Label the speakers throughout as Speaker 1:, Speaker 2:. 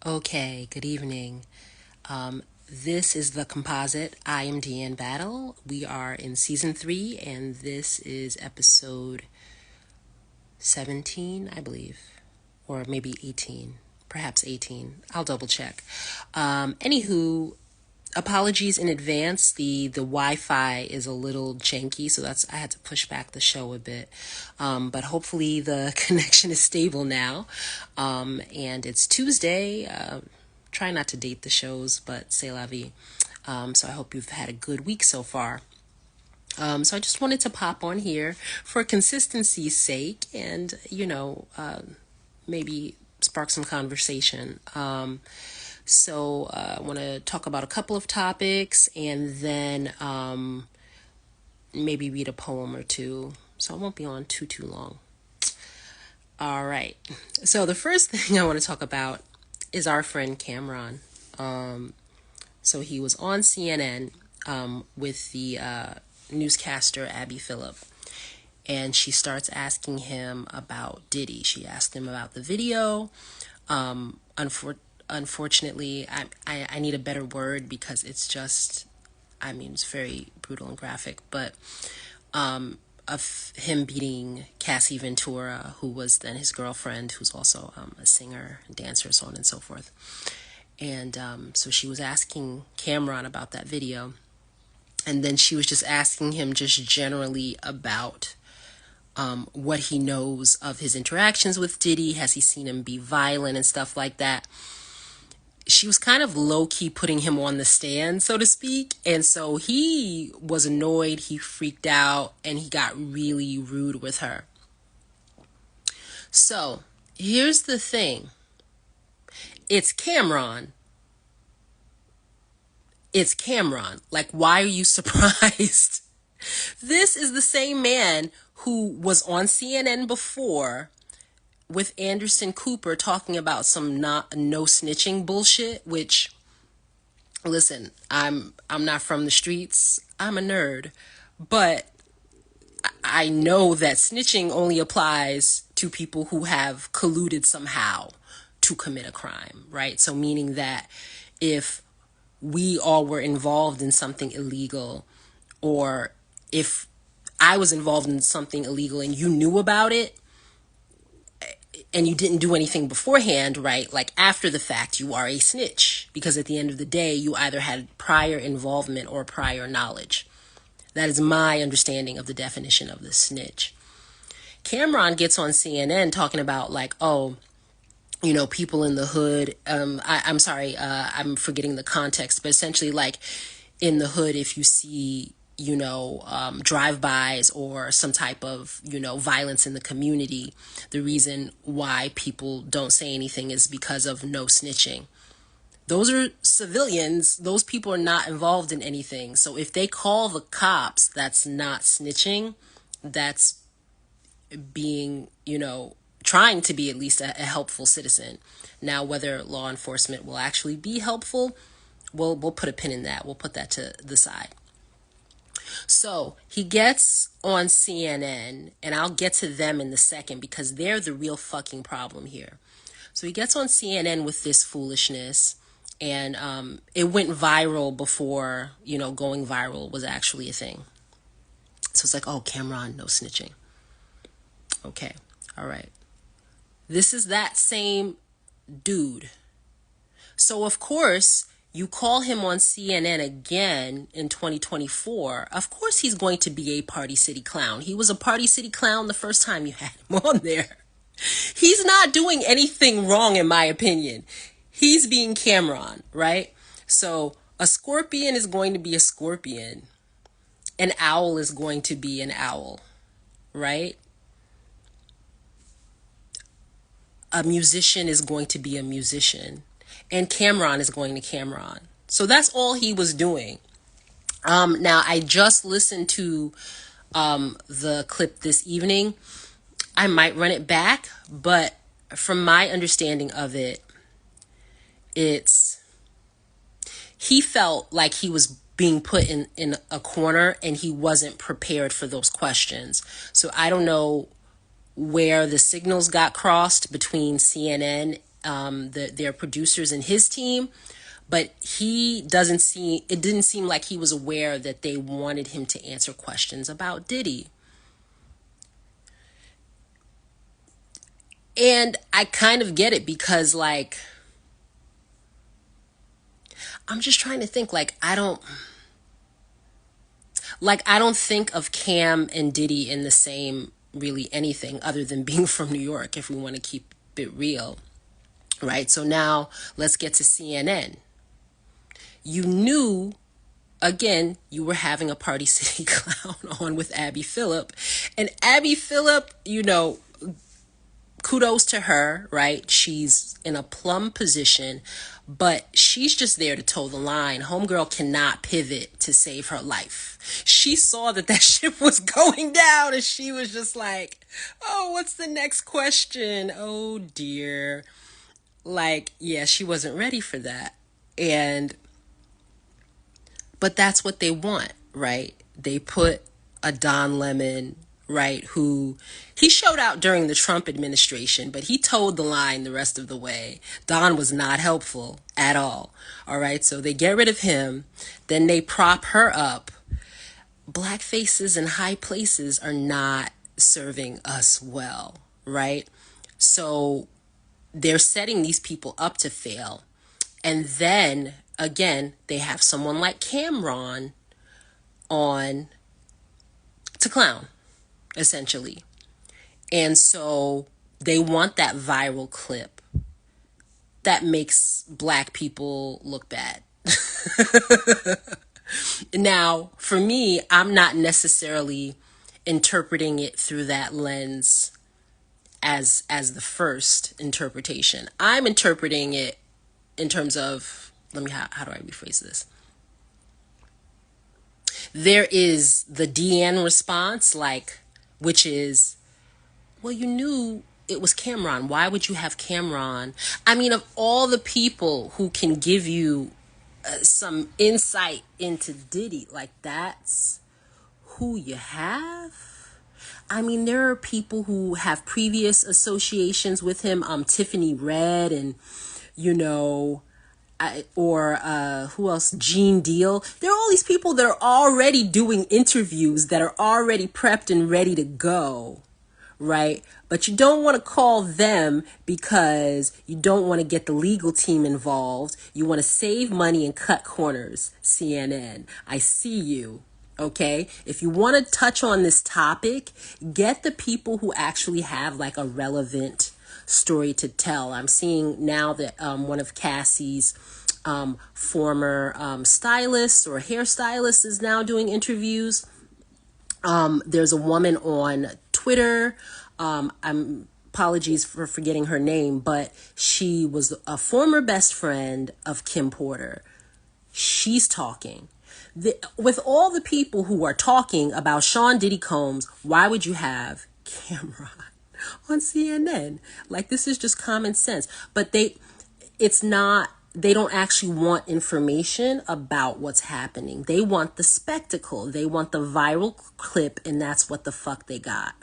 Speaker 1: Okay, good evening. This is the Composite. I am Deanne Battle. We are in season 3, and this is episode 17, I believe, or maybe 18, perhaps 18. I'll double check. Anywho, apologies in advance. The Wi-Fi is a little janky, so I had to push back the show a bit. But hopefully the connection is stable now. And it's Tuesday. Try not to date the shows, but c'est la vie. So I hope you've had a good week so far. So I just wanted to pop on here for consistency's sake and, maybe spark some conversation. So I want to talk about a couple of topics and then maybe read a poem or two. So I won't be on too long. All right. So the first thing I want to talk about is our friend Cameron. So he was on CNN with the newscaster Abby Phillip. And she starts asking him about Diddy. She asked him about the video. Unfortunately, I need a better word because it's just, it's very brutal and graphic. But of him beating Cassie Ventura, who was then his girlfriend, who's also a singer, dancer, so on and so forth. And so she was asking Cameron about that video. And then she was just asking him just generally about what he knows of his interactions with Diddy. Has he seen him be violent and stuff like that? She was kind of low-key putting him on the stand, so to speak. And so he was annoyed, he freaked out, and he got really rude with her. So here's the thing. It's Cameron. It's Cameron. Like, why are you surprised? This is the same man who was on CNN before with Anderson Cooper talking about some no snitching bullshit, which, listen, I'm not from the streets. I'm a nerd. But I know that snitching only applies to people who have colluded somehow to commit a crime, right? So meaning that if we all were involved in something illegal, or if I was involved in something illegal and you knew about it and you didn't do anything beforehand, right? Like after the fact, you are a snitch, because at the end of the day, you either had prior involvement or prior knowledge. That is my understanding of the definition of the snitch. Cameron gets on CNN talking about like, people in the hood. I'm sorry, I'm forgetting the context, but essentially like in the hood, if you see, drive-bys or some type of, violence in the community, the reason why people don't say anything is because of no snitching. Those are civilians. Those people are not involved in anything. So if they call the cops, that's not snitching. That's being, trying to be at least a helpful citizen. Now, whether law enforcement will actually be helpful, we'll put a pin in that. We'll put that to the side. So he gets on CNN, and I'll get to them in a second because they're the real fucking problem here. So he gets on CNN with this foolishness, and it went viral before, going viral was actually a thing. So it's like, oh, Cameron, no snitching. Okay, all right. This is that same dude. So, of course, you call him on CNN again in 2024. Of course, he's going to be a Party City clown. He was a Party City clown the first time you had him on there. He's not doing anything wrong, in my opinion. He's being Cameron, right? So a scorpion is going to be a scorpion. An owl is going to be an owl, right? A musician is going to be a musician. And Cameron is going to Cameron. So that's all he was doing. Now, I just listened to the clip this evening. I might run it back, but from my understanding of it, he felt like he was being put in a corner and he wasn't prepared for those questions. So I don't know where the signals got crossed between CNN their producers and his team, but it didn't seem like he was aware that they wanted him to answer questions about Diddy. And I kind of get it because, like, I'm just trying to think, I don't think of Cam and Diddy in the same really anything other than being from New York, if we want to keep it real, right? So now let's get to CNN. You knew, again, you were having a Party City Clown on with Abby Phillip, and Abby Phillip, kudos to her, right? She's in a plum position, but she's just there to toe the line. Homegirl cannot pivot to save her life. She saw that ship was going down, and she was just like, oh, what's the next question? Oh dear. Like, yeah, she wasn't ready for that. But that's what they want, right? They put a Don Lemon, right, who he showed out during the Trump administration, but he towed the line the rest of the way. Don was not helpful at all. All right, so they get rid of him, then they prop her up. Black faces in high places are not serving us well, right? So they're setting these people up to fail. And then again, they have someone like Cameron on to clown, essentially. And so they want that viral clip that makes Black people look bad. Now, for me, I'm not necessarily interpreting it through that lens as the first interpretation. I'm interpreting it in terms of, how do I rephrase this? There is the Deanne response, which is, well, you knew it was Cameron. Why would you have Cameron? I mean, of all the people who can give you some insight into Diddy, that's who you have. I mean, there are people who have previous associations with him. Tiffany Red and, who else? Gene Deal. There are all these people that are already doing interviews that are already prepped and ready to go, right? But you don't want to call them because you don't want to get the legal team involved. You want to save money and cut corners. CNN, I see you. Okay, if you want to touch on this topic, get the people who actually have a relevant story to tell. I'm seeing now that one of Cassie's former stylists or hairstylists is now doing interviews. There's a woman on Twitter. I'm apologies for forgetting her name, but she was a former best friend of Kim Porter. She's talking. With all the people who are talking about Sean Diddy Combs, why would you have Cameron on CNN? This is just common sense. But they don't actually want information about what's happening. They want the spectacle. They want the viral clip, and that's what the fuck they got.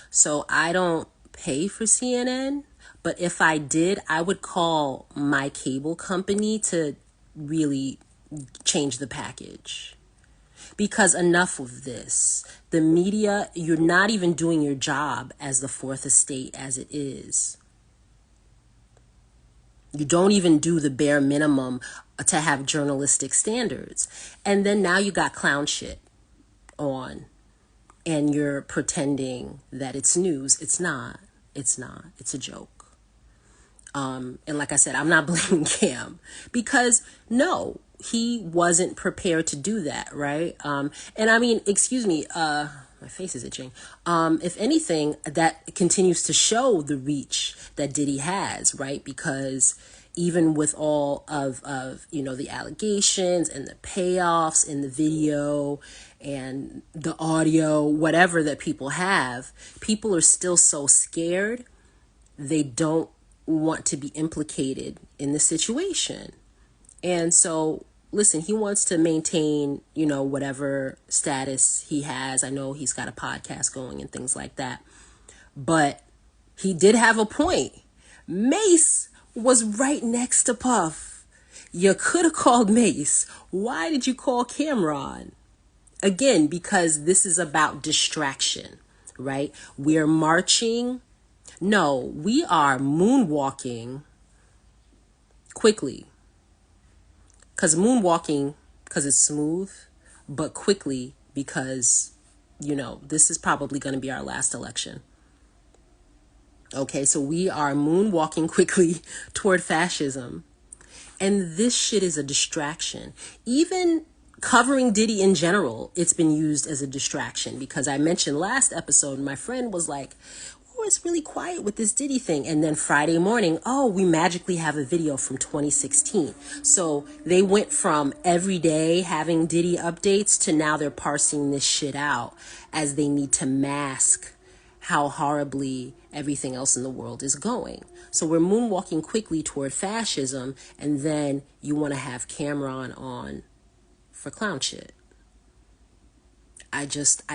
Speaker 1: So I don't pay for CNN. But if I did, I would call my cable company to really change the package. Because enough of this. The media, you're not even doing your job as the fourth estate as it is. You don't even do the bare minimum to have journalistic standards. And then now you got clown shit on. And you're pretending that it's news. It's not. It's not. It's a joke. And like I said, I'm not blaming Cam because no, he wasn't prepared to do that, right? And I mean, excuse me, my face is itching. If anything, that continues to show the reach that Diddy has, right? Because even with all of the allegations and the payoffs in the video and the audio, whatever that people have, people are still so scared. They don't want to be implicated in the situation. And so, listen, he wants to maintain, whatever status he has. I know he's got a podcast going and things like that. But he did have a point. Mace was right next to Puff. You could have called Mace. Why did you call Cameron? Again, because this is about distraction, right? We're marching. No, we are moonwalking quickly. Because moonwalking, because it's smooth, but quickly because, this is probably going to be our last election. Okay, so we are moonwalking quickly toward fascism. And this shit is a distraction. Even covering Diddy in general, it's been used as a distraction because I mentioned last episode, my friend was like, oh, it's really quiet with this Diddy thing. And then Friday morning, oh, we magically have a video from 2016. So they went from every day having Diddy updates to now they're parsing this shit out as they need to mask how horribly everything else in the world is going. So we're moonwalking quickly toward fascism, and then you want to have Cameron on for clown shit. I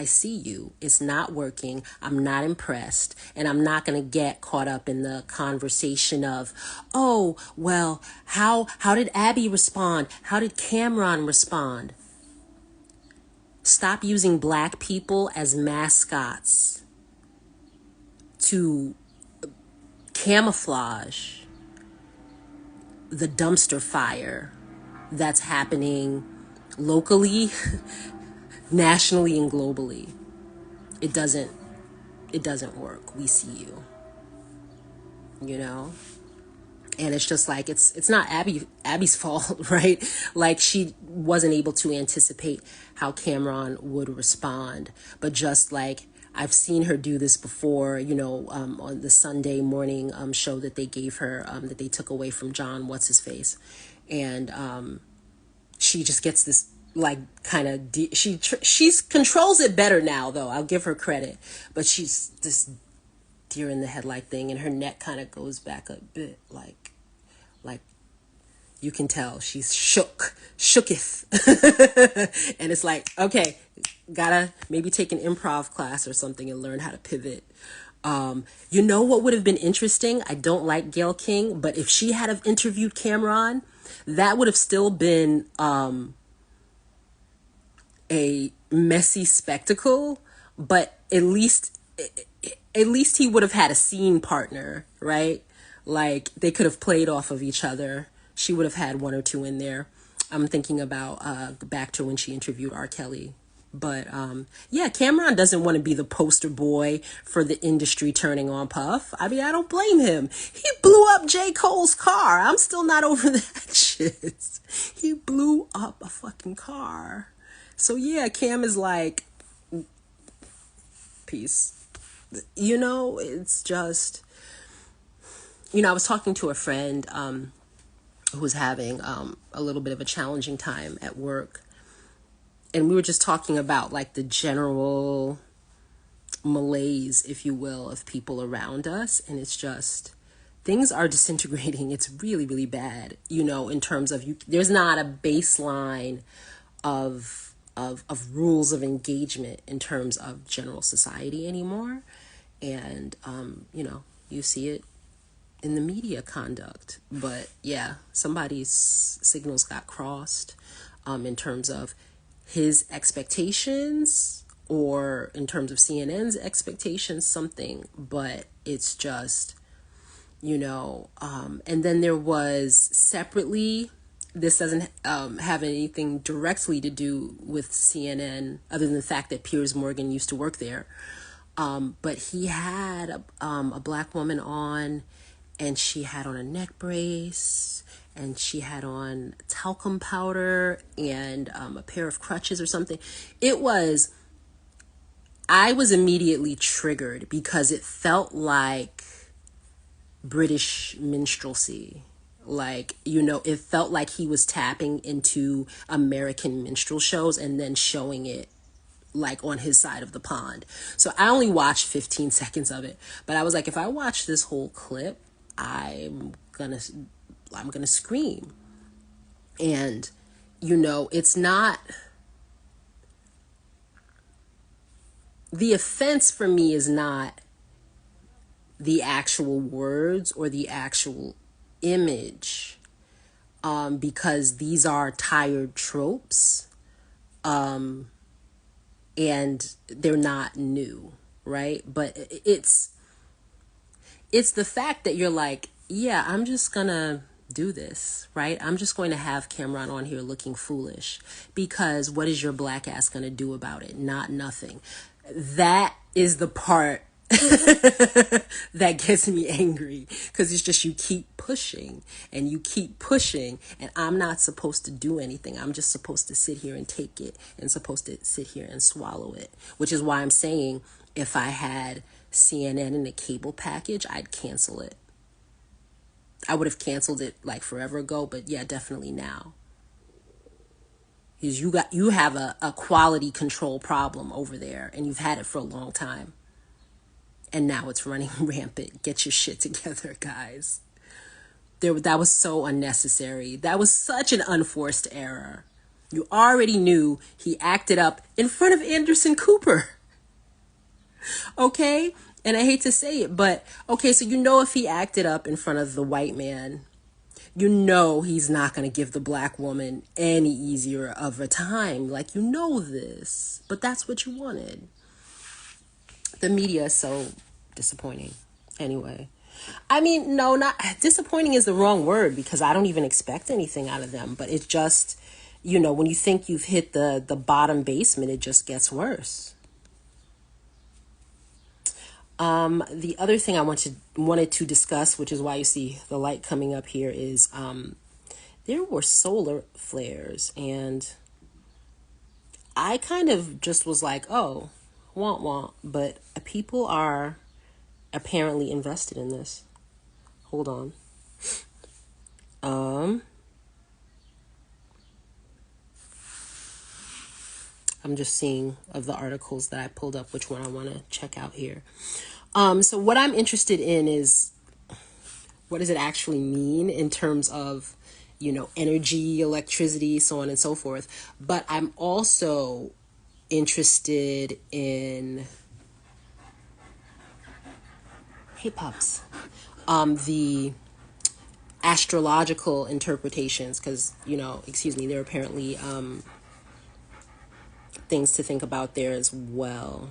Speaker 1: see you. It's not working. I'm not impressed. And I'm not going to get caught up in the conversation of, oh, well, how did Abby respond? How did Cameron respond? Stop using black people as mascots to camouflage the dumpster fire that's happening locally, nationally, and globally. It doesn't work. We see you, and it's just like it's not Abby's fault, right? Like she wasn't able to anticipate how Cameron would respond, but just like I've seen her do this before, on the Sunday morning show that they gave her, that they took away from John, what's his face, and she just gets this like kind of she's controls it better now though. I'll give her credit, but she's this deer in the headlight thing, and her neck kind of goes back a bit, like you can tell she's shooketh, and it's like, okay, gotta maybe take an improv class or something and learn how to pivot. What would have been interesting? I don't like Gayle King, but if she had have interviewed Cameron, that would have still been a messy spectacle, but at least he would have had a scene partner, right? Like they could have played off of each other. She would have had one or two in there. I'm thinking about back to when she interviewed R. Kelly. But yeah, Cameron doesn't want to be the poster boy for the industry turning on Puff. I mean, I don't blame him. He blew up J. Cole's car. I'm still not over that shit. He blew up a fucking car. So yeah, Cam is like, peace. It's just, I was talking to a friend who was having a little bit of a challenging time at work. And we were just talking about like the general malaise, if you will, of people around us. And it's just, things are disintegrating. It's really, really bad, in terms of there's not a baseline of rules of engagement in terms of general society anymore. And, you see it in the media conduct. But yeah, somebody's signals got crossed in terms of his expectations or in terms of CNN's expectations, something. But it's just, and then there was separately, this doesn't have anything directly to do with CNN other than the fact that Piers Morgan used to work there. But he had a black woman on, and she had on a neck brace, and she had on talcum powder and a pair of crutches or something. I was immediately triggered because it felt like British minstrelsy. Like, it felt like he was tapping into American minstrel shows and then showing it like on his side of the pond. So I only watched 15 seconds of it, but I was like, if I watch this whole clip, I'm gonna scream. And it's not, the offense for me is not the actual words or the actual image, because these are tired tropes, and they're not new, right? But it's the fact that you're like, yeah, I'm just gonna do this, right? I'm just going to have Cameron on here looking foolish, because what is your black ass gonna do about it? Not nothing. That is the part that gets me angry, because it's just, you keep pushing and you keep pushing, and I'm not supposed to do anything. I'm just supposed to sit here and take it, and supposed to sit here and swallow it, which is why I'm saying, if I had CNN in a cable package, I'd cancel it. I would have canceled it like forever ago, but yeah, definitely now. Because you have a quality control problem over there, and you've had it for a long time. And now it's running rampant. Get your shit together, guys. That was so unnecessary. That was such an unforced error. You already knew he acted up in front of Anderson Cooper. Okay? And I hate to say it, but okay, so if he acted up in front of the white man, he's not going to give the black woman any easier of a time. Like, this. But that's what you wanted. The media is so disappointing. Anyway. I mean, no, not disappointing is the wrong word, because I don't even expect anything out of them. But it's just, when you think you've hit the bottom basement, it just gets worse. The other thing I wanted to discuss, which is why you see the light coming up here, is there were solar flares, and I kind of just was like, oh, want want, but people are apparently invested in this. Hold on. I'm just seeing of the articles that I pulled up which one I want to check out here. So what I'm interested in is, what does it actually mean in terms of, energy, electricity, so on and so forth. But I'm also interested in, hey pups, the astrological interpretations, because, there are apparently things to think about there as well.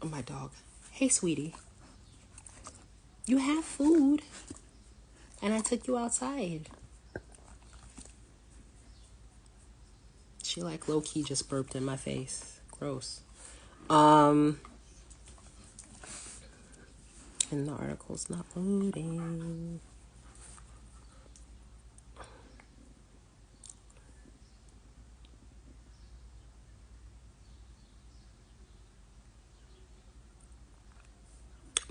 Speaker 1: Oh, my dog. Hey, sweetie. You have food. And I took you outside. She low-key just burped in my face. Gross. And the article's not loading.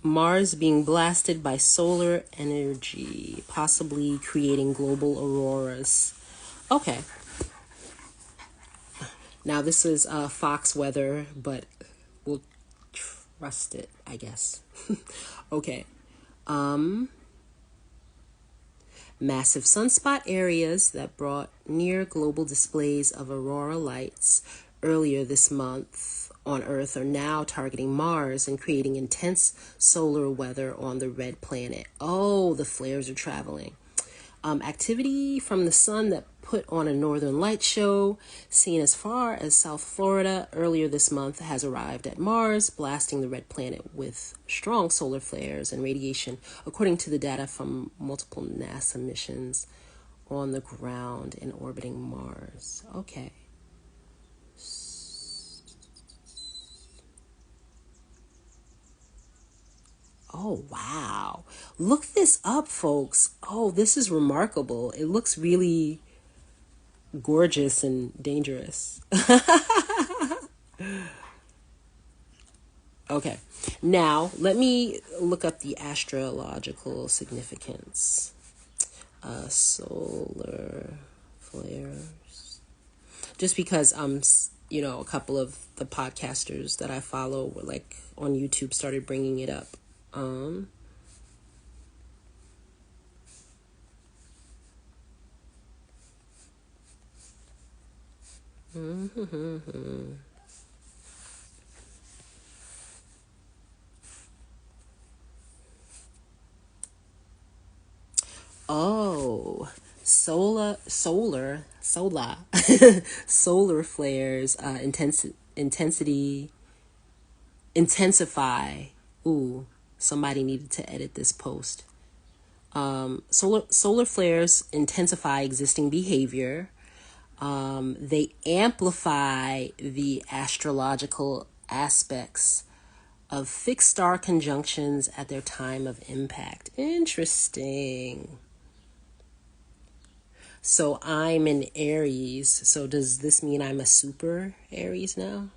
Speaker 1: Mars being blasted by solar energy, possibly creating global auroras. Okay. Now this is Fox weather, but we'll trust it, I guess. Okay. Massive sunspot areas that brought near global displays of aurora lights earlier this month on Earth are now targeting Mars and creating intense solar weather on the red planet. Oh, the flares are traveling. Activity from the sun that put on a northern light show seen as far as South Florida earlier this month has arrived at Mars, blasting the red planet with strong solar flares and radiation, according to the data from multiple NASA missions on the ground and orbiting Mars. Okay. Oh, wow. Look this up, folks. Oh, this is remarkable. It looks really gorgeous and dangerous. Okay. Now, let me look up the astrological significance. Solar flares. Just because, a couple of the podcasters that I follow were on YouTube started bringing it up. Solar solar flares intensity intensify. Ooh, somebody needed to edit this post. Solar flares intensify existing behavior. They amplify the astrological aspects of fixed star conjunctions at their time of impact. Interesting. So I'm in Aries. So does this mean I'm a super Aries now?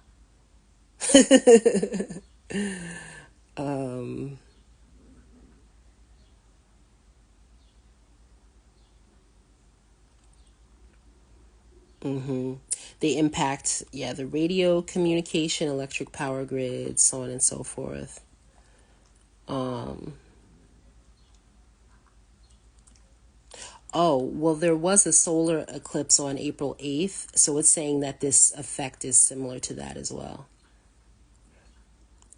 Speaker 1: They impact, yeah, the radio communication, electric power grids, so on and so forth. Oh, well, there was a solar eclipse on April 8th, so it's saying that this effect is similar to that as well.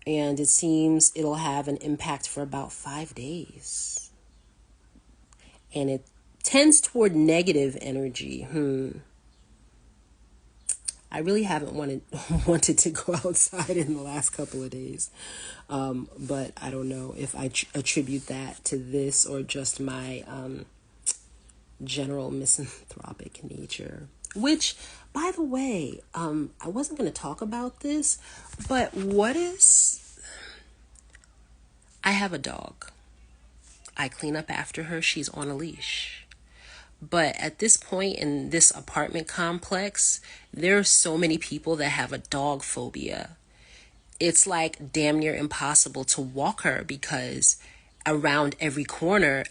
Speaker 1: And it seems it'll have an impact for about 5 days. And it tends toward negative energy. I really haven't wanted to go outside in the last couple of days. But I don't know if I attribute that to this or just my general misanthropic nature. Which, by the way, I wasn't going to talk about this, but what is... I have a dog. I clean up after her. She's on a leash. But at this point in this apartment complex, there are so many people that have a dog phobia. It's like damn near impossible to walk her because around every corner,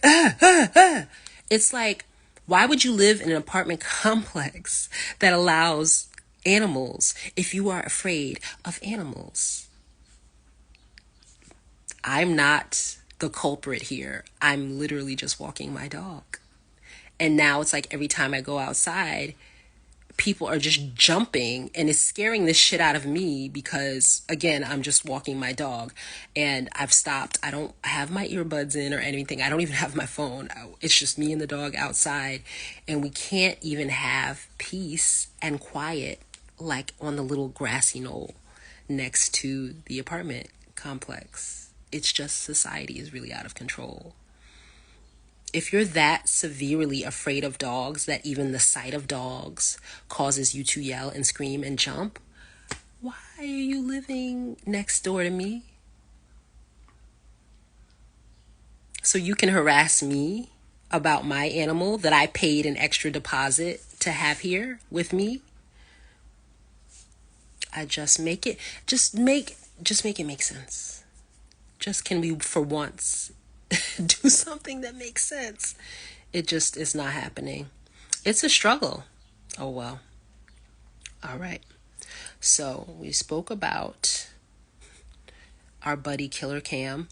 Speaker 1: it's like, why would you live in an apartment complex that allows animals if you are afraid of animals? I'm not the culprit here. I'm literally just walking my dog. And now it's like every time I go outside, people are just jumping and it's scaring the shit out of me because, again, I'm just walking my dog and I've stopped. I don't have my earbuds in or anything. I don't even have my phone. It's just me and the dog outside, and we can't even have peace and quiet like on the little grassy knoll next to the apartment complex. It's just society is really out of control. If you're that severely afraid of dogs that even the sight of dogs causes you to yell and scream and jump, why are you living next door to me? So you can harass me about my animal that I paid an extra deposit to have here with me? I just make it make sense. Just can we for once do something that makes sense? It just is not happening. It's a struggle. Oh well. All right. So we spoke about our buddy Killer Cam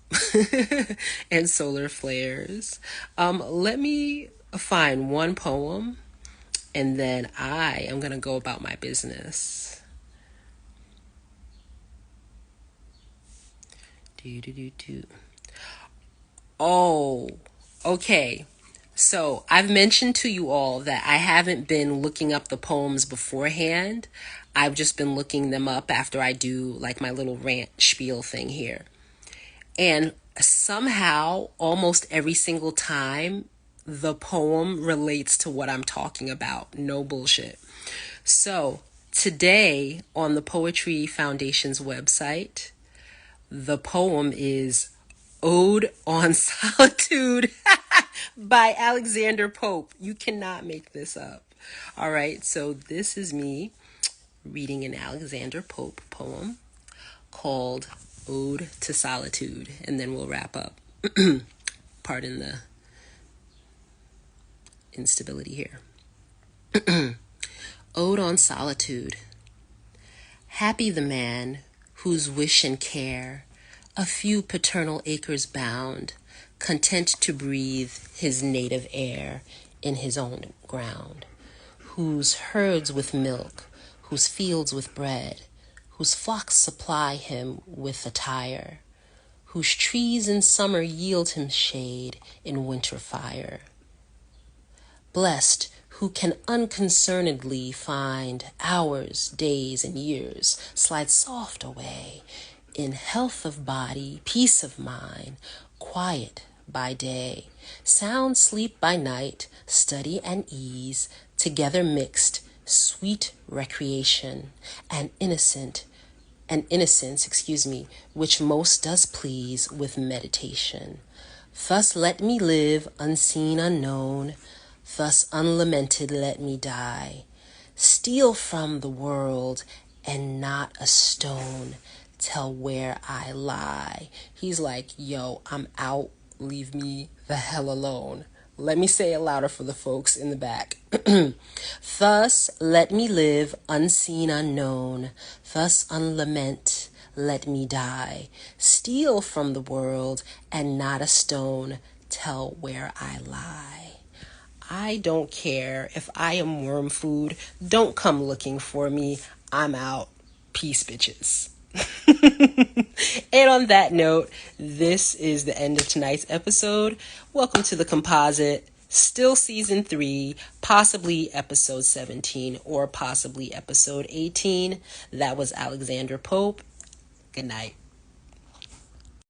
Speaker 1: and solar flares. Let me find one poem and then I am going to go about my business. Oh, okay. So I've mentioned to you all that I haven't been looking up the poems beforehand. I've just been looking them up after I do like my little rant spiel thing here. And somehow, almost every single time, the poem relates to what I'm talking about. No bullshit. So today on the Poetry Foundation's website, the poem is Ode on Solitude by Alexander Pope. You cannot make this up. All right, so this is me reading an Alexander Pope poem called Ode to Solitude, and then we'll wrap up. Pardon the instability here. Ode on Solitude. Happy the man whose wish and care a few paternal acres bound, content to breathe his native air in his own ground, whose herds with milk, whose fields with bread, whose flocks supply him with attire, whose trees in summer yield him shade in winter fire. Blessed who can unconcernedly find hours, days, and years slide soft away in health of body, peace of mind, quiet by day, sound sleep by night, study and ease, together mixed, sweet recreation, and innocence, which most does please with meditation. Thus let me live unseen, unknown, thus unlamented let me die. Steal from the world and not a stone tell where I lie. He's like, yo, I'm out, leave me the hell alone. Let me say it louder for the folks in the back. Thus let me live unseen, unknown, thus unlament let me die. Steal from the world and not a stone tell where I lie. I don't care if I am worm food. Don't come looking for me. I'm out. Peace, bitches. And on that note, this is the end of tonight's episode. Welcome to the Composite. Still season 3, possibly episode 17 or possibly episode 18. That was Alexander Pope. Good night.